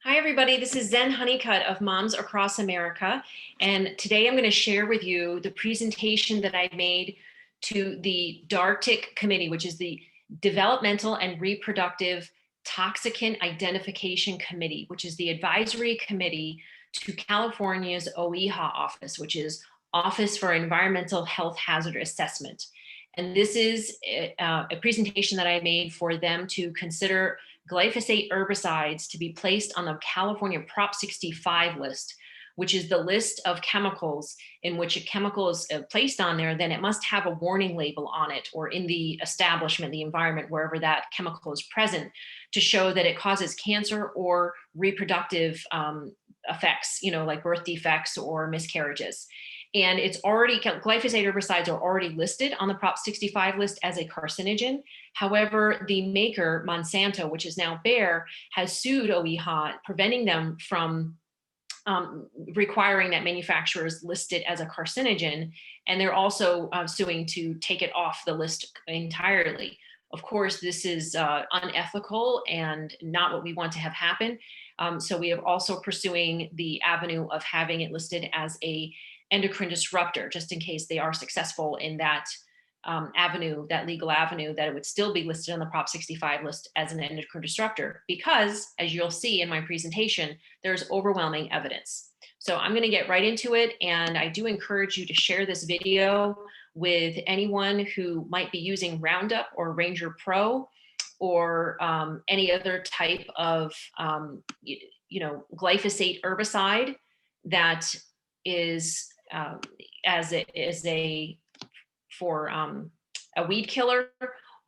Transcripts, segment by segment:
Hi, everybody. This is Zen Honeycutt of Moms Across America. And today I'm going to share with you the presentation that I made to the DARTIC committee, which is the Developmental and Reproductive Toxicant Identification Committee, which is the advisory committee to California's OEHA office, which is Office for Environmental Health Hazard Assessment. And this is a presentation that I made for them to consider glyphosate herbicides to be placed on the California Prop 65 list, which is the list of chemicals in which a chemical is placed on there, then it must have a warning label on it or in the establishment, the environment, wherever that chemical is present, to show that it causes cancer or reproductive effects, like birth defects or miscarriages. And it's already, glyphosate herbicides are already listed on the Prop 65 list as a carcinogen. However, the maker, Monsanto, which is now Bayer, has sued OEHA, preventing them from requiring that manufacturers list it as a carcinogen. And they're also suing to take it off the list entirely. Of course, this is unethical and not what we want to have happen. So we are also pursuing the avenue of having it listed as a endocrine disruptor, just in case they are successful in that avenue, that legal avenue, that it would still be listed on the Prop 65 list as an endocrine disruptor, because as you'll see in my presentation, there's overwhelming evidence. So I'm going to get right into it. And I do encourage you to share this video with anyone who might be using Roundup or Ranger Pro or any other type of, glyphosate herbicide that is for a weed killer,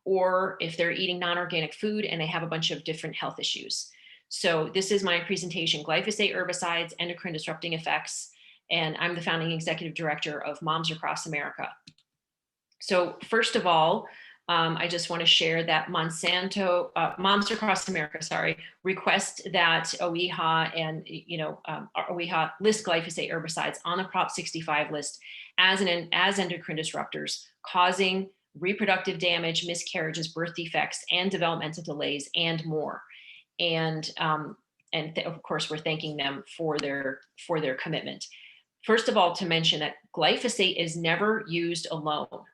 or if they're eating non-organic food and they have a bunch of different health issues. So this is my presentation, Glyphosate Herbicides, Endocrine Disrupting Effects, and I'm the founding executive director of Moms Across America. So first of all, I just want to share that Monsanto, Moms Across America, request that OEHA and OEHA list glyphosate herbicides on the Prop 65 list as endocrine disruptors, causing reproductive damage, miscarriages, birth defects, and developmental delays, and more. And of course, we're thanking them for their commitment. First of all, to mention that glyphosate is never used alone.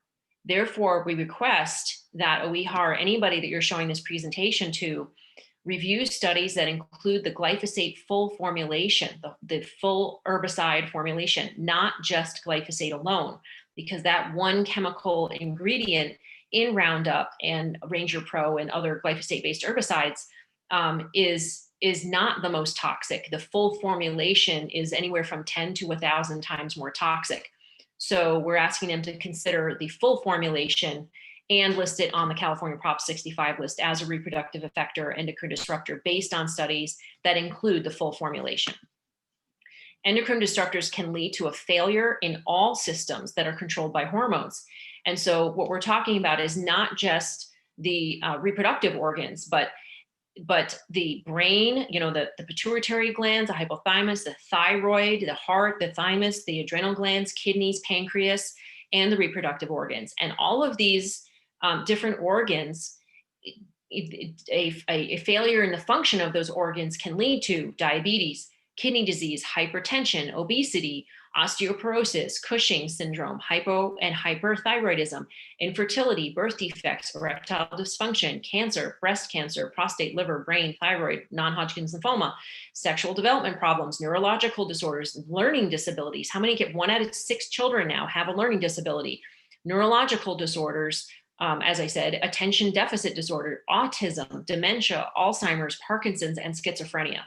Therefore, we request that OEHA or anybody that you're showing this presentation to review studies that include the glyphosate full formulation, the full herbicide formulation, not just glyphosate alone, because that one chemical ingredient in Roundup and Ranger Pro and other glyphosate-based herbicides is not the most toxic. The full formulation is anywhere from 10 to 1,000 times more toxic. So we're asking them to consider the full formulation and list it on the California Prop 65 list as a reproductive effector endocrine disruptor based on studies that include the full formulation. Endocrine disruptors can lead to a failure in all systems that are controlled by hormones. And so what we're talking about is not just the reproductive organs, but the brain, the pituitary glands, the hypothalamus, the thyroid, the heart, the thymus, the adrenal glands, kidneys, pancreas, and the reproductive organs. And all of these different organs, a failure in the function of those organs can lead to diabetes, kidney disease, hypertension, obesity, osteoporosis, Cushing's syndrome, hypo and hyperthyroidism, infertility, birth defects, erectile dysfunction, cancer, breast cancer, prostate, liver, brain, thyroid, non-Hodgkin's lymphoma, sexual development problems, neurological disorders, learning disabilities. How many get 1 out of 6 children now have a learning disability? Neurological disorders, as I said, attention deficit disorder, autism, dementia, Alzheimer's, Parkinson's, and schizophrenia.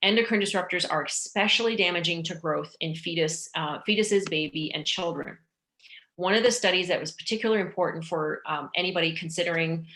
Endocrine disruptors are especially damaging to growth in fetuses, baby, and children. One of the studies that was particularly important for anybody considering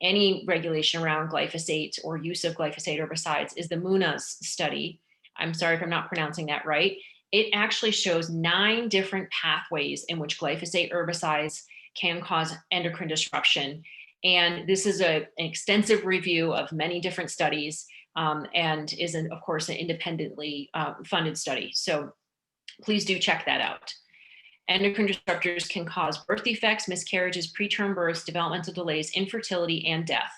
any regulation around glyphosate or use of glyphosate herbicides is the MUNAS study. I'm sorry if I'm not pronouncing that right. It actually shows 9 different pathways in which glyphosate herbicides can cause endocrine disruption. And this is an extensive review of many different studies. And is, of course, an independently funded study. So please do check that out. Endocrine disruptors can cause birth defects, miscarriages, preterm births, developmental delays, infertility, and death.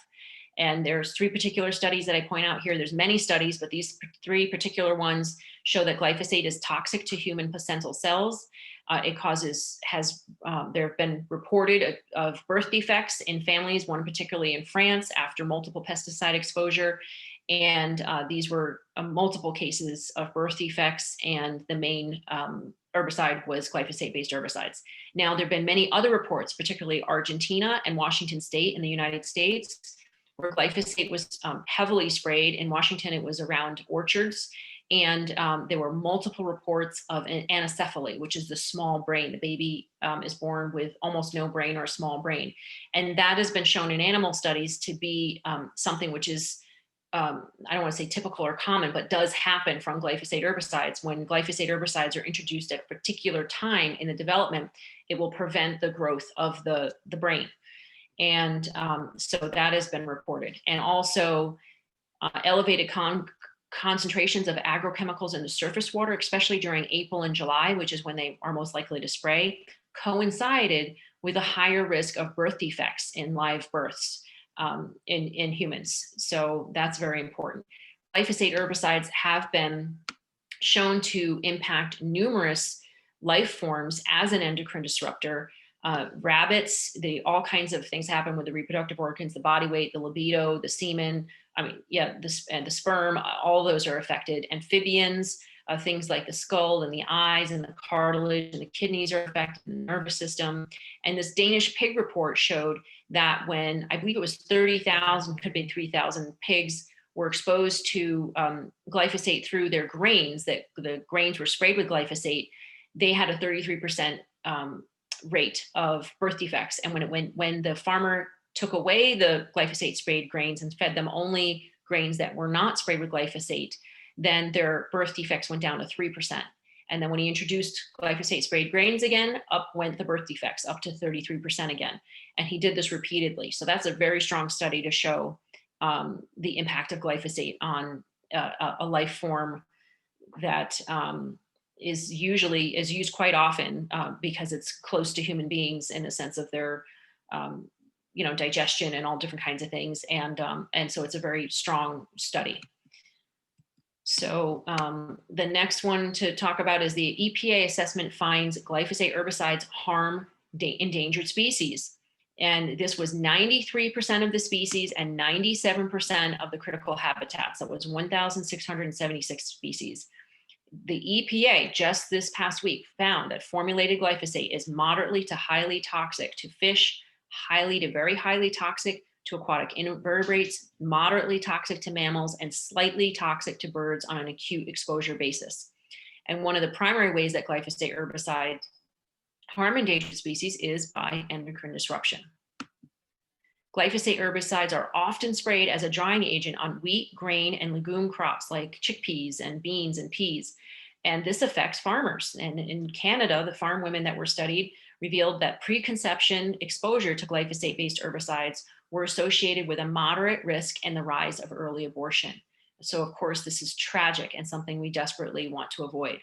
And there's three particular studies that I point out here. There's many studies, but these three particular ones show that glyphosate is toxic to human placental cells. It causes, there have been reported of birth defects in families, one particularly in France after multiple pesticide exposure. And these were multiple cases of birth defects, and the main herbicide was glyphosate-based herbicides. Now, there have been many other reports, particularly Argentina and Washington State in the United States, where glyphosate was heavily sprayed. In Washington, it was around orchards. And there were multiple reports of an anencephaly, which is the small brain. The baby is born with almost no brain or a small brain. And that has been shown in animal studies to be something which is, I don't want to say typical or common, but does happen from glyphosate herbicides. When glyphosate herbicides are introduced at a particular time in the development, it will prevent the growth of the brain. And so that has been reported. And also elevated concentrations of agrochemicals in the surface water, especially during April and July, which is when they are most likely to spray, coincided with a higher risk of birth defects in live births in humans. So that's very important. Glyphosate herbicides have been shown to impact numerous life forms as an endocrine disruptor. Rabbits, all kinds of things happen with the reproductive organs, the body weight, the libido, the semen, and the sperm, all those are affected. Amphibians, things like the skull and the eyes and the cartilage and the kidneys are affected, the nervous system. And this Danish pig report showed that when, I believe it was 30,000, could be 3,000 pigs were exposed to glyphosate through their grains, that the grains were sprayed with glyphosate, they had a 33% rate of birth defects. And when the farmer took away the glyphosate sprayed grains and fed them only grains that were not sprayed with glyphosate, then their birth defects went down to 3%. And then when he introduced glyphosate sprayed grains again, up went the birth defects, up to 33% again. And he did this repeatedly. So that's a very strong study to show the impact of glyphosate on a life form that is used quite often because it's close to human beings in the sense of their digestion and all different kinds of things. And so it's a very strong study. So the next one to talk about is the EPA assessment finds glyphosate herbicides harm endangered species. And this was 93% of the species and 97% of the critical habitats. That was 1,676 species. The EPA just this past week found that formulated glyphosate is moderately to highly toxic to fish, highly to very highly toxic to aquatic invertebrates, moderately toxic to mammals, and slightly toxic to birds on an acute exposure basis. And one of the primary ways that glyphosate herbicides harm endangered species is by endocrine disruption. Glyphosate herbicides are often sprayed as a drying agent on wheat, grain, and legume crops like chickpeas and beans and peas. And this affects farmers. And in Canada, the farm women that were studied revealed that preconception exposure to glyphosate-based herbicides were associated with a moderate risk and the rise of early abortion. So of course, this is tragic and something we desperately want to avoid.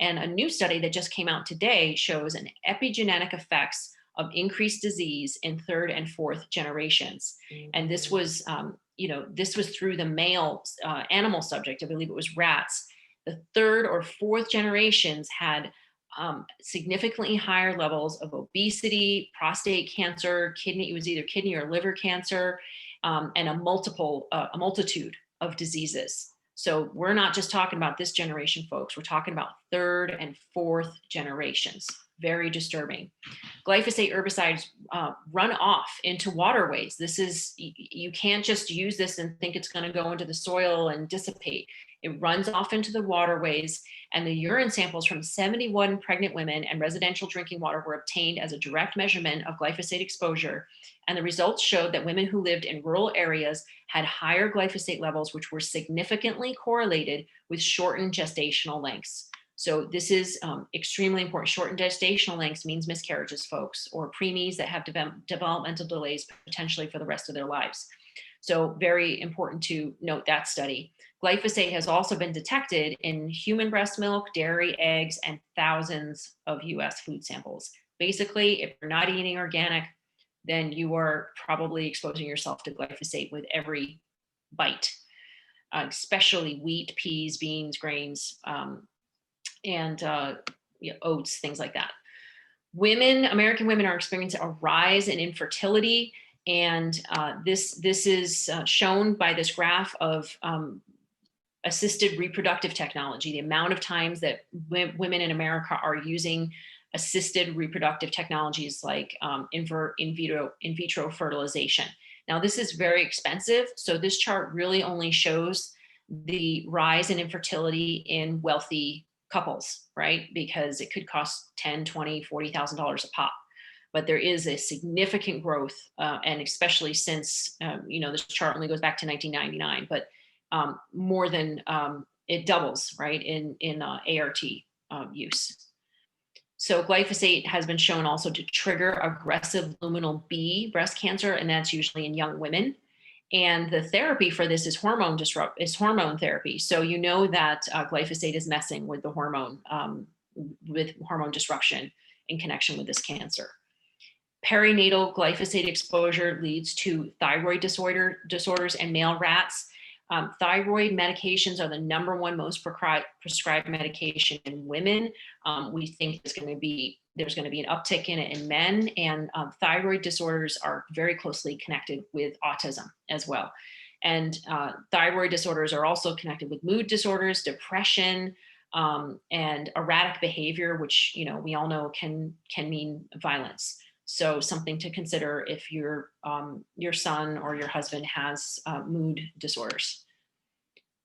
And a new study that just came out today shows an epigenetic effects of increased disease in third and fourth generations. And this was, this was through the male animal subject. I believe it was rats. The third or fourth generations had significantly higher levels of obesity, prostate cancer, it was either kidney or liver cancer, and a multitude of diseases. So we're not just talking about this generation, folks. We're talking about third and fourth generations. Very disturbing. Glyphosate herbicides run off into waterways. You can't just use this and think it's going to go into the soil and dissipate. It runs off into the waterways, and the urine samples from 71 pregnant women and residential drinking water were obtained as a direct measurement of glyphosate exposure. And the results showed that women who lived in rural areas had higher glyphosate levels, which were significantly correlated with shortened gestational lengths. So this is extremely important. Shortened gestational lengths means miscarriages, folks, or preemies that have developmental delays potentially for the rest of their lives. So very important to note that study. Glyphosate has also been detected in human breast milk, dairy, eggs, and thousands of US food samples. Basically, if you're not eating organic, then you are probably exposing yourself to glyphosate with every bite, especially wheat, peas, beans, grains, and oats, things like that. American women are experiencing a rise in infertility. And this is shown by this graph of assisted reproductive technology, the amount of times that women in America are using assisted reproductive technologies like in vitro fertilization. Now, this is very expensive. So this chart really only shows the rise in infertility in wealthy couples, right? Because it could cost $10, $20, $40,000 a pop. But there is a significant growth, and especially since, this chart only goes back to 1999, but more than it doubles, right, in ART use. So glyphosate has been shown also to trigger aggressive luminal B breast cancer, and that's usually in young women. And the therapy for this is hormone therapy. So you know that glyphosate is messing with the hormone disruption in connection with this cancer. Perinatal glyphosate exposure leads to thyroid disorders in male rats. Thyroid medications are the #1 most prescribed medication in women. We think there's going to be an uptick in it in men, and thyroid disorders are very closely connected with autism as well. And thyroid disorders are also connected with mood disorders, depression, and erratic behavior, which we all know can mean violence. So something to consider if your son or your husband has mood disorders.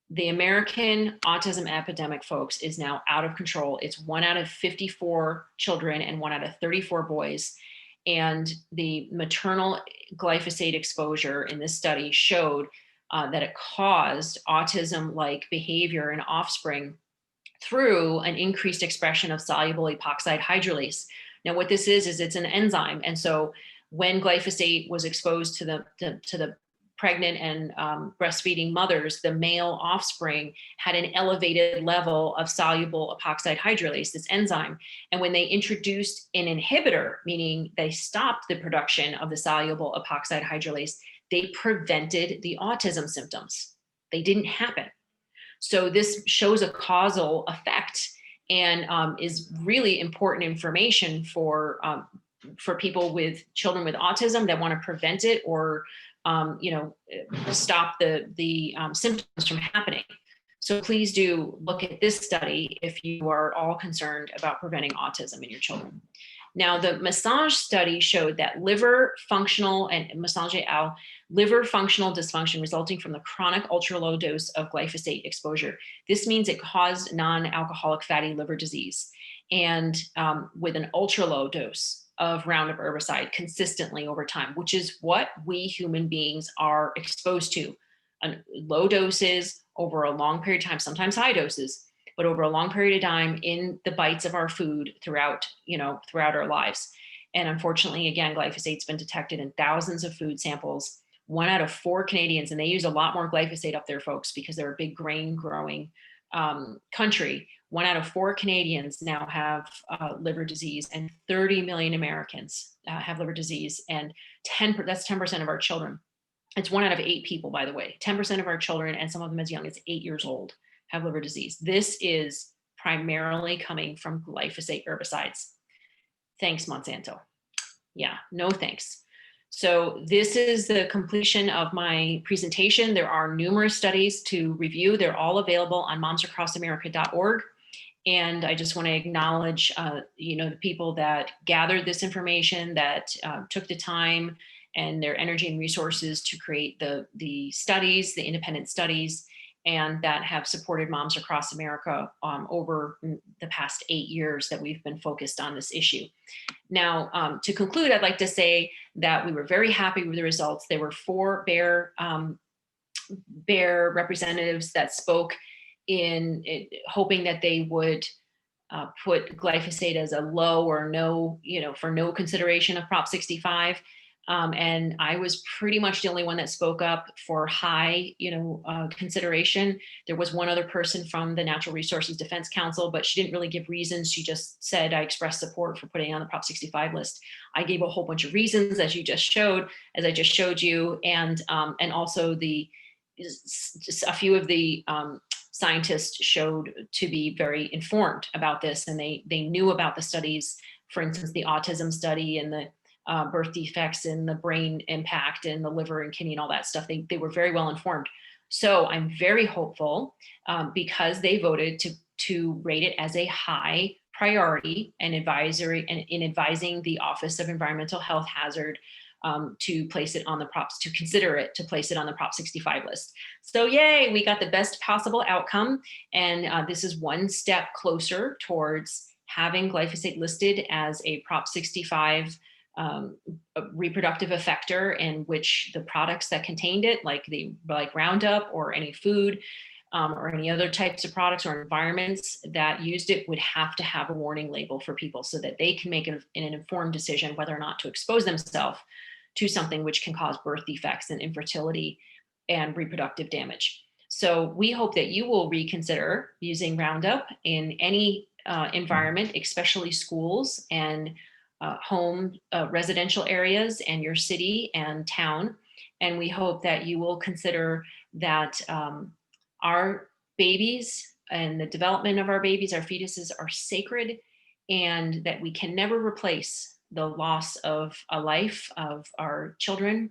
The American autism epidemic, folks, is now out of control. It's 1 out of 54 children and 1 out of 34 boys. And the maternal glyphosate exposure in this study showed that it caused autism-like behavior in offspring through an increased expression of soluble epoxide hydrolase. Now, what this is it's an enzyme. And so when glyphosate was exposed to the pregnant and breastfeeding mothers, the male offspring had an elevated level of soluble epoxide hydrolase, this enzyme. And when they introduced an inhibitor, meaning they stopped the production of the soluble epoxide hydrolase, they prevented the autism symptoms. They didn't happen. So this shows a causal effect, and is really important information for people with children with autism that want to prevent it or stop the symptoms from happening. So please do look at this study if you are all concerned about preventing autism in your children. Now, the massage study showed that liver functional dysfunction resulting from the chronic ultra-low dose of glyphosate exposure. This means it caused non-alcoholic fatty liver disease, and with an ultra-low dose of Roundup herbicide consistently over time, which is what we human beings are exposed to. Low doses over a long period of time, sometimes high doses, but over a long period of time in the bites of our food throughout our lives. And unfortunately, again, glyphosate's been detected in thousands of food samples. 1 out of 4 Canadians, and they use a lot more glyphosate up there, folks, because they're a big grain growing country. 1 out of 4 Canadians now have liver disease, and 30 million Americans have liver disease, and that's 10% of our children. It's 1 out of 8 people, by the way. 10% of our children, and some of them as young as 8 years old, have liver disease. This is primarily coming from glyphosate herbicides. Thanks, Monsanto. Yeah, no thanks. So this is the completion of my presentation. There are numerous studies to review. They're all available on momsacrossamerica.org. And I just want to acknowledge, the people that gathered this information, that took the time and their energy and resources to create the studies, the independent studies, and that have supported Moms Across America over the past 8 years that we've been focused on this issue. Now, to conclude, I'd like to say that we were very happy with the results. There were 4 Bayer representatives that spoke in hoping that they would put glyphosate as a low or no, for no consideration of Prop 65. And I was pretty much the only one that spoke up for high, consideration. There was one other person from the Natural Resources Defense Council, but she didn't really give reasons. She just said, I expressed support for putting it on the Prop 65 list. I gave a whole bunch of reasons, as I just showed you, and also just a few of the scientists showed to be very informed about this, and they knew about the studies. For instance, the autism study and the birth defects and the brain impact and the liver and kidney and all that stuff. They were very well informed. So I'm very hopeful because they voted to rate it as a high priority and advisory, and in advising the Office of Environmental Health Hazard to place it on the props, to consider it, to place it on the Prop 65 list. So yay, we got the best possible outcome. And this is one step closer towards having glyphosate listed as a Prop 65 a reproductive effector, in which the products that contained it, like Roundup or any food or any other types of products or environments that used it, would have to have a warning label for people so that they can make an informed decision whether or not to expose themselves to something which can cause birth defects and infertility and reproductive damage. So we hope that you will reconsider using Roundup in any environment, especially schools and home residential areas and your city and town. And we hope that you will consider that our babies and the development of our babies, our fetuses, are sacred, and that we can never replace the loss of a life of our children,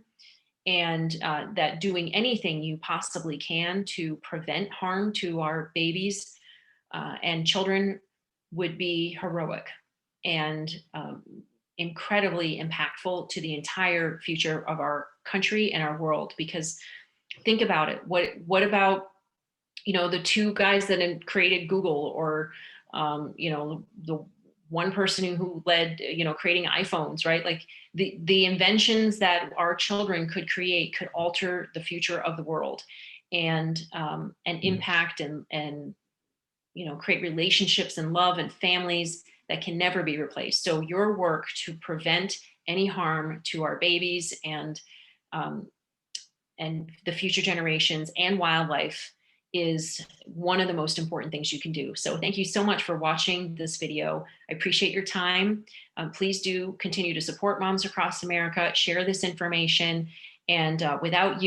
and that doing anything you possibly can to prevent harm to our babies and children would be heroic and incredibly impactful to the entire future of our country and our world. Because think about it, what about the two guys that created Google, or the one person who led creating iPhones, right? Like the inventions that our children could create could alter the future of the world, and impact and create relationships and love and families that can never be replaced. So your work to prevent any harm to our babies and the future generations and wildlife is one of the most important things you can do. So thank you so much for watching this video. I appreciate your time. Please do continue to support Moms Across America, share this information. And without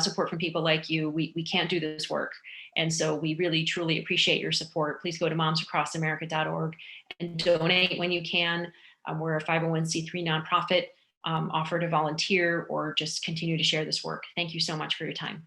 support from people like you, we can't do this work. And so we really, truly appreciate your support. Please go to momsacrossamerica.org and donate when you can. We're a 501c3 nonprofit. Offer to volunteer or just continue to share this work. Thank you so much for your time.